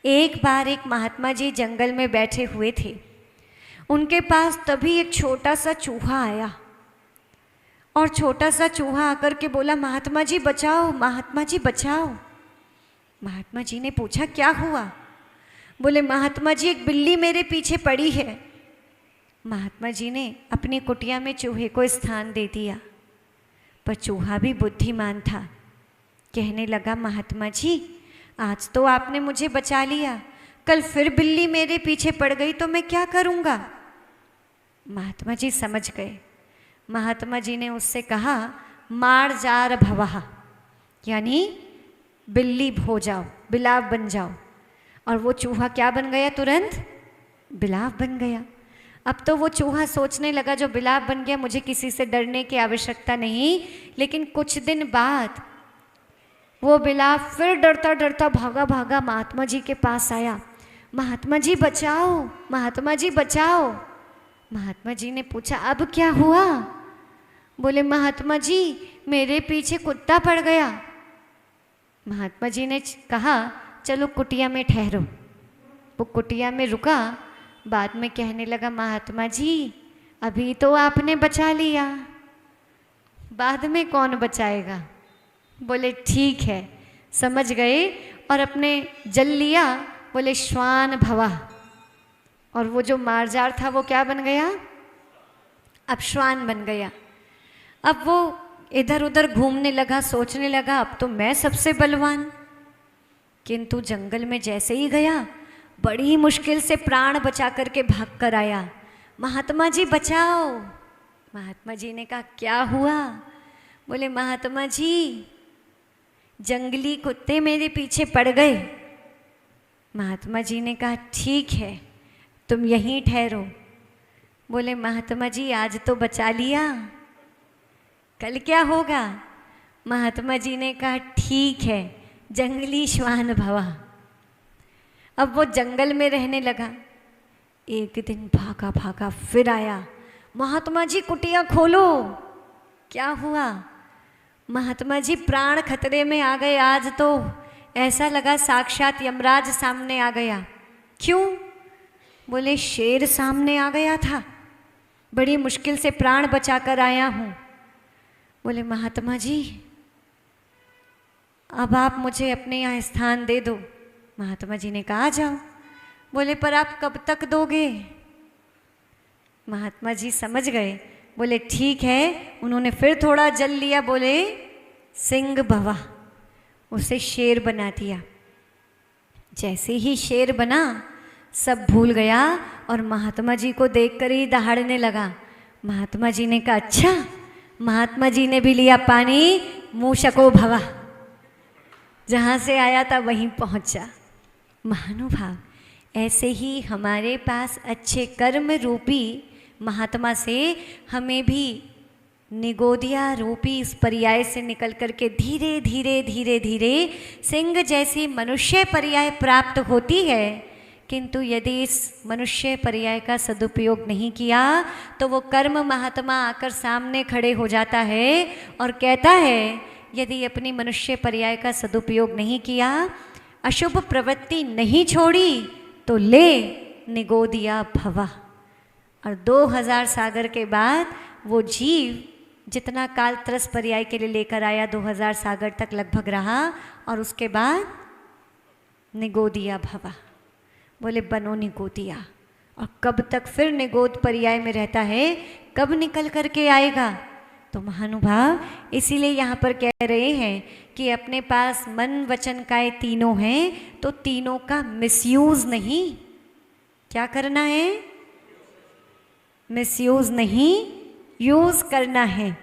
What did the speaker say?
एक बार एक महात्मा जी जंगल में बैठे हुए थे। उनके पास तभी एक छोटा सा चूहा आया और छोटा सा चूहा आकर के बोला, महात्मा जी बचाओ, महात्मा जी बचाओ। महात्मा जी ने पूछा, क्या हुआ? बोले, महात्मा जी एक बिल्ली मेरे पीछे पड़ी है। महात्मा जी ने अपनी कुटिया में चूहे को स्थान दे दिया, पर चूहा भी बुद्धिमान था। कहने लगा, महात्मा जी आज तो आपने मुझे बचा लिया, कल फिर बिल्ली मेरे पीछे पड़ गई तो मैं क्या करूँगा? महात्मा जी समझ गए। महात्मा जी ने उससे कहा, मार जार भवः, यानी बिल्ली हो जाओ, बिलाव बन जाओ। और वो चूहा क्या बन गया? तुरंत बिलाव बन गया। अब तो वो चूहा सोचने लगा, जो बिलाव बन गया मुझे किसी से डरने की आवश्यकता नहीं। लेकिन कुछ दिन बाद वो बिलाव फिर डरता डरता भागा भागा महात्मा जी के पास आया। महात्मा जी बचाओ, महात्मा जी बचाओ। महात्मा जी ने पूछा, अब क्या हुआ? बोले, महात्मा जी मेरे पीछे कुत्ता पड़ गया। महात्मा जी ने कहा, चलो कुटिया में ठहरो। वो कुटिया में रुका, बाद में कहने लगा, महात्मा जी अभी तो आपने बचा लिया, बाद में कौन बचाएगा? बोले, ठीक है, समझ गए। और अपने जल लिया। बोले, श्वान भवः। और वो जो मारजार था वो क्या बन गया? अब श्वान बन गया। अब वो इधर उधर घूमने लगा, सोचने लगा, अब तो मैं सबसे बलवान। किंतु जंगल में जैसे ही गया, बड़ी मुश्किल से प्राण बचा करके भाग कर आया। महात्मा जी बचाओ। महात्मा जी ने कहा, क्या हुआ? बोले, महात्मा जी जंगली कुत्ते मेरे पीछे पड़ गए। महात्मा जी ने कहा, ठीक है, तुम यहीं ठहरो। बोले, महात्मा जी आज तो बचा लिया, कल क्या होगा? महात्मा जी ने कहा, ठीक है, जंगली श्वान भवा। अब वो जंगल में रहने लगा। एक दिन भागा भागा फिर आया, महात्मा जी कुटिया खोलो। क्या हुआ? महात्मा जी प्राण खतरे में आ गए। आज तो ऐसा लगा साक्षात यमराज सामने आ गया। क्यों? बोले, शेर सामने आ गया था, बड़ी मुश्किल से प्राण बचाकर आया हूँ। बोले, महात्मा जी अब आप मुझे अपने यहाँ स्थान दे दो। महात्मा जी ने कहा, आ जाओ। बोले, पर आप कब तक दोगे? महात्मा जी समझ गए। बोले, ठीक है। उन्होंने फिर थोड़ा जल लिया। बोले, सिंह भवा, उसे शेर बना दिया। जैसे ही शेर बना, सब भूल गया और महात्मा जी को देखकर ही दहाड़ने लगा। महात्मा जी ने कहा, अच्छा, महात्मा जी ने भी लिया पानी, मूषको भवा, जहाँ से आया था वहीं पहुँचा। महानुभाव, ऐसे ही हमारे पास अच्छे कर्म रूपी महात्मा से हमें भी निगोदिया रूपी इस पर्याय से निकल करके धीरे धीरे धीरे धीरे सिंह जैसी मनुष्य पर्याय प्राप्त होती है। किंतु यदि इस मनुष्य पर्याय का सदुपयोग नहीं किया तो वो कर्म महात्मा आकर सामने खड़े हो जाता है और कहता है, यदि अपनी मनुष्य पर्याय का सदुपयोग नहीं किया, अशुभ प्रवृत्ति नहीं छोड़ी, तो ले निगोदिया भवा। और 2000 सागर के बाद वो जीव जितना काल त्रस पर्याय के लिए लेकर आया, 2000 सागर तक लगभग रहा और उसके बाद निगोदिया भवा। बोले, बनो निगोदिया। और कब तक फिर निगोद पर्याय में रहता है, कब निकल करके आएगा? तो महानुभाव, इसीलिए यहाँ पर कह रहे हैं कि अपने पास मन वचन काया तीनों हैं, तो तीनों का मिसयूज नहीं, क्या करना है? मिसयूज नहीं, यूज करना है।